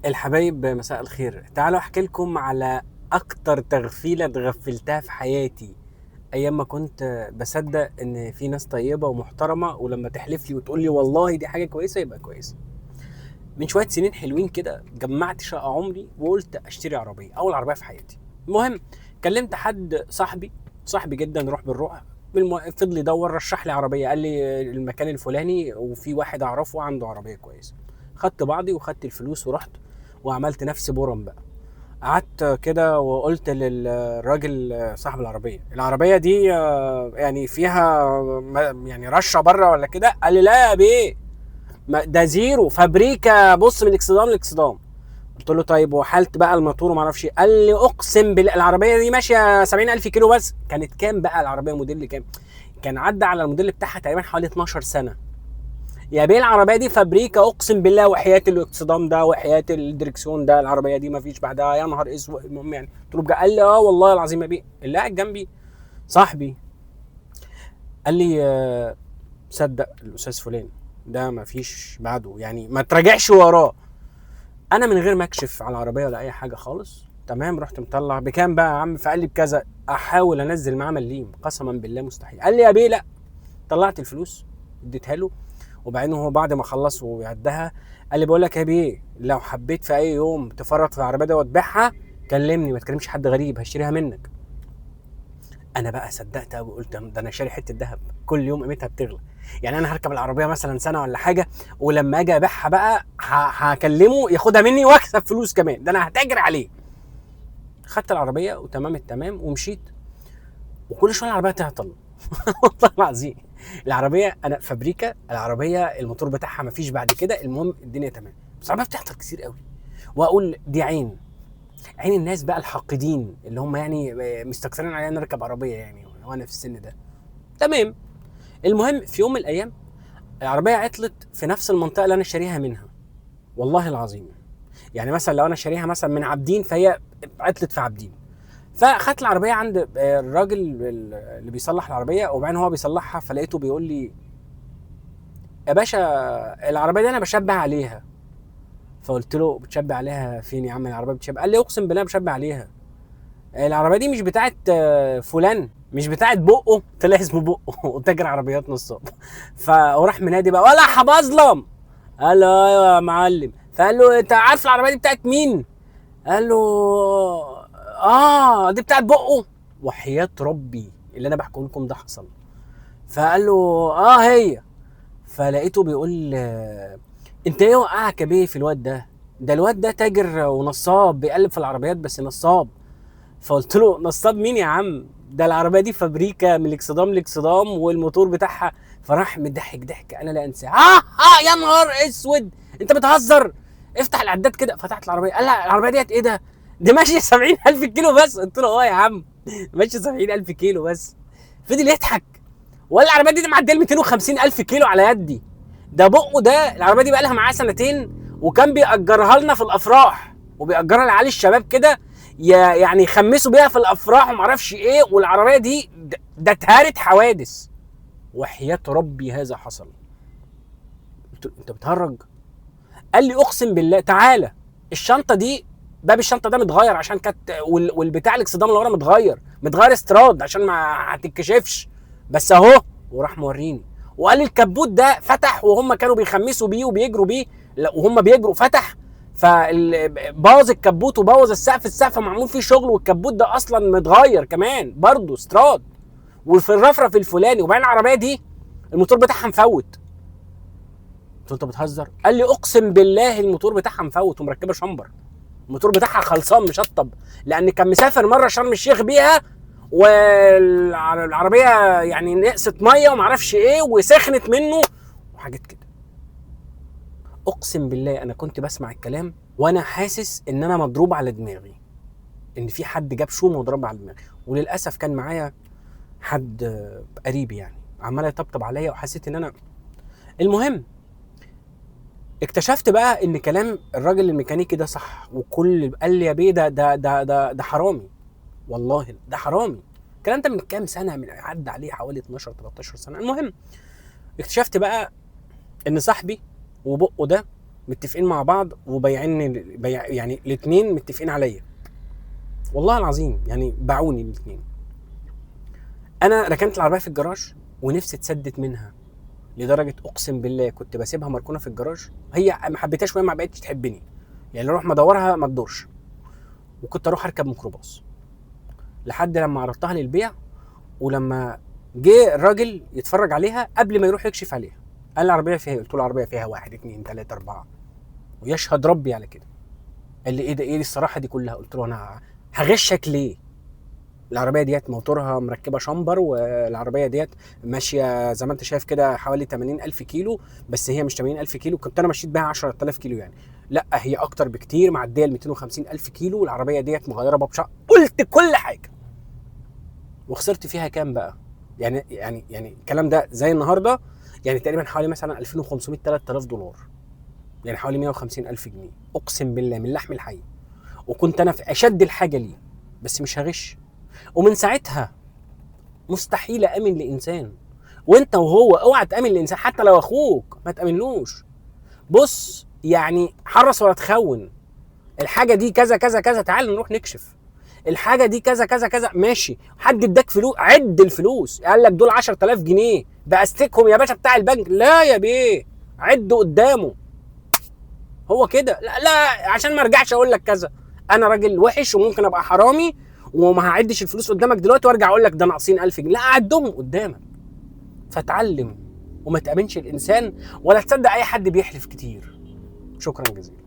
الحبايب مساء الخير، تعالوا احكي لكم على اكتر تغفيلة اتغفلتها في حياتي. ايام ما كنت بصدق ان في ناس طيبة ومحترمة، ولما تحلف لي وتقول لي والله دي حاجة كويسة يبقى كويسة. من شوية سنين حلوين كده جمعت شقة عمري وقلت اشتري عربية، اول عربية في حياتي. المهم كلمت حد صاحبي جدا، روح بالروح. فضل يدور، رشح لي عربية، قال لي المكان الفلاني وفي واحد اعرفه عنده عربية كويسة. خدت بعضي وخدت الفلوس ورحت وعملت نفسي بورم بقى. قعدت كده وقلت للراجل صاحب العربية دي يعني فيها يعني رشة بره ولا كده؟ قال لي لا يا بيه، ده زيرو فابريكا، بص من الاكسدام للاكسدام. قلت له طيب وحالت بقى الموتور وما اعرفش إيه. قال لي اقسم بالله العربيه دي ماشيه 70,000 كيلو بس. كانت كام بقى العربيه؟ موديل كام؟ كان عدى على الموديل بتاعها تقريبا حوالي 12 سنه. يا بيه العربيه دي فابريكا اقسم بالله، وحياه الاكسدام ده وحياه الدركسيون ده العربيه دي ما فيش بعدها. يا نهار اسود. المهم يعني قلت له قال لي اه والله العظيم يا بيه. اللي قاعد جنبي صاحبي قال لي صدق الاستاذ فلان ده ما فيش بعده، يعني ما تراجعش وراه. انا من غير ما اكشف على العربيه ولا اي حاجه خالص، تمام، رحت مطلع بكام بقى يا عم؟ فقال لي بكذا. احاول انزل معاه مليم، قسما بالله مستحيل. قال لي يا بيه لا. طلعت الفلوس اديتها له، وبعدين هو بعد ما خلص ويعدها قال لي بقول لك يا بيه، لو حبيت في اي يوم تفرط في العربيه دي وتبيعها كلمني، ما تكلمش حد غريب، هشتريها منك. انا بقى صدقت قوي، قلت ده انا شاري حته ذهب، كل يوم قيمتها بتغلى. يعني انا هركب العربيه مثلا سنه ولا حاجه، ولما اجي ابيعها بقى هكلمه ياخدها مني واكسب فلوس كمان، ده انا هتاجر عليه. خدت العربيه وتمام التمام ومشيت، وكل شويه العربيه تعطل. والله العظيم العربيه انا فابريكا، العربيه الموتور بتاعها مفيش بعد كده. المهم الدنيا تمام، بس العربيه بتعطل كتير قوي. واقول دي عين الناس بقى الحاقدين اللي هم يعني مستكثرين عليا ان اركب عربيه يعني وانا في السن ده. تمام. المهم في يوم من الايام العربيه عطلت في نفس المنطقه اللي انا شاريها منها، والله العظيم. يعني مثلا لو انا شاريها مثلا من عابدين، فهي عطلت في عابدين. فاخدت العربيه عند الراجل اللي بيصلح العربيه، وبعدين هو بيصلحها فلقيته بيقول لي يا باشا العربيه دي انا بشبه عليها. فقلت له بتشبه عليها فين يا عم؟ العربيه بتشبه؟ قال لي اقسم بالله بشبه عليها. العربيه دي مش بتاعت فلان، مش بتاعت بقه، طلع اسمه بقه وتاجر عربيات نصاب. فراح منادي بقى ولا حبظلم. قال له ايوه يا معلم. فقال له انت عارف العربيه دي بتاعت مين؟ قال له اه دي بتاعت بقه. وحياة ربي اللي انا بحكي لكم ده حصل. فقال له اه هي. فلقيته بيقول انت ايه وقعك يا بيه في الواد ده؟ ده الواد ده تاجر ونصاب بيقلب في العربيات بس نصاب. فقلت له نصاب مين يا عم؟ ده العربيه دي فابريكا من الاكسدام لاكسدام والموتور بتاعها. فراح مضحك ضحك انا لا انساه. يا نهار اسود، انت بتهزر؟ افتح العداد كده. فتحت العربيه، قال لا العربيه ديت ايه ده؟ دي ماشيه 70,000 كيلو بس. قلت له اه يا عم ماشيه 70,000 كيلو بس. فضل يضحك. ولا العربيه دي معديه 250,000 كيلو على يدي. ده بقه ده العربيه دي بقى لها معاه سنتين، وكان بيأجرها لنا في الافراح وبيأجرها لعيال الشباب كده، يعني يخمسوا بيها في الافراح وما اعرفش ايه. والعربيه دي ده اتهرت حوادث. وحياة ربي هذا حصل. قلت له انت بتهرج؟ قال لي اقسم بالله تعالى، الشنطه دي باب الشنطه ده متغير عشان كانت، والبتاع الاكسدام اللي ورا متغير استراد عشان ما هتتكشفش، بس اهو. وراح موريني وقال لي الكبوت ده فتح وهم كانوا بيخمسوا بيه وبيجروا بيه، وهم بيجروا فتح، فبوظ الكبوت وبوظ السقف معمول فيه شغل، والكبوت ده اصلا متغير كمان برضه استراد، وفي الرفرف الفلاني. وبعدين العربيه دي الموتور بتاعها مفوت. قلت له انت بتهزر؟ قال لي اقسم بالله الموتور بتاعها مفوت ومركبه شمبر. الموتور بتاعها خلصان مشطب، لان كان مسافر مره شرم الشيخ بيها، والعربيه يعني نقصت ميه ومعرفش ايه وسخنت منه وحاجات كده. اقسم بالله انا كنت بسمع الكلام وانا حاسس ان انا مضروب على دماغي، ان في حد جاب شوم وضرب على دماغي. وللاسف كان معايا حد قريب يعني عمال يطبطب عليا، وحسيت ان انا. المهم اكتشفت بقى ان كلام الراجل الميكانيكي ده صح، وكل قال لي يا بيه ده حرامي، والله ده حرامي. الكلام ده من كام سنه، من عدى عليه حوالي 12 13 سنه. المهم اكتشفت بقى ان صاحبي وبقه ده متفقين مع بعض وبيعني يعني الاثنين متفقين عليا والله العظيم، يعني باعوني الاثنين. انا ركنت العربيه في الجراج ونفسي اتسدت منها، لدرجه اقسم بالله كنت بسيبها مركونه في الجراج، هي ما حبيتهاش وهي ما بقتش تحبني، يعني اروح مدورها ما تدورش، وكنت اروح اركب ميكروباص لحد لما عرضتها للبيع. ولما جه الراجل يتفرج عليها قبل ما يروح يكشف عليها قال العربيه فيها، قلت له العربيه فيها 1 2 3 4 ويشهد ربي على كده. قال لي ايه ده، ايه دي الصراحه دي كلها؟ قلت له انا هغشك ليه؟ العربيه ديت موتورها مركبه شامبر، والعربيه ديت ماشيه زي ما انت شايف كده حوالي 80,000 كيلو، بس هي مش 80,000 كيلو، كنت انا مشيت بيها 10,000 كيلو يعني، لا هي اكتر بكتير، معديه ال 250,000 كيلو، والعربيه ديت مغيره بابشا. قلت كل حاجه. وخسرت فيها كام بقى؟ يعني الكلام ده زي النهارده، يعني تقريبا حوالي مثلا 2500 $3000، يعني حوالي 150,000 جنيه، اقسم بالله من لحم الحي. وكنت انا في اشد الحاجه ليه، بس مش هغش. ومن ساعتها مستحيل امن لانسان، وانت وهو اوعى تامن لانسان، حتى لو اخوك ما تامنلوش. بص يعني حرص ولا تخون، الحاجه دي كذا كذا كذا، تعال نروح نكشف، الحاجه دي كذا كذا كذا، ماشي. حد اداك فلوس، عد الفلوس، قال لك دول 10,000 جنيه باستيكهم يا باشا بتاع البنك، لا يا بيه، عد قدامه. هو كده، لا لا عشان ما ارجعش اقول لك كذا، انا راجل وحش وممكن ابقى حرامي وما هعدش الفلوس قدامك دلوقتي وارجع اقول لك ده ناقصين 1000 جنيه، لا اعدهم قدامك. فتعلم وما تامنش الانسان، ولا تصدق اي حد بيحلف كتير. شكرا جزيلا.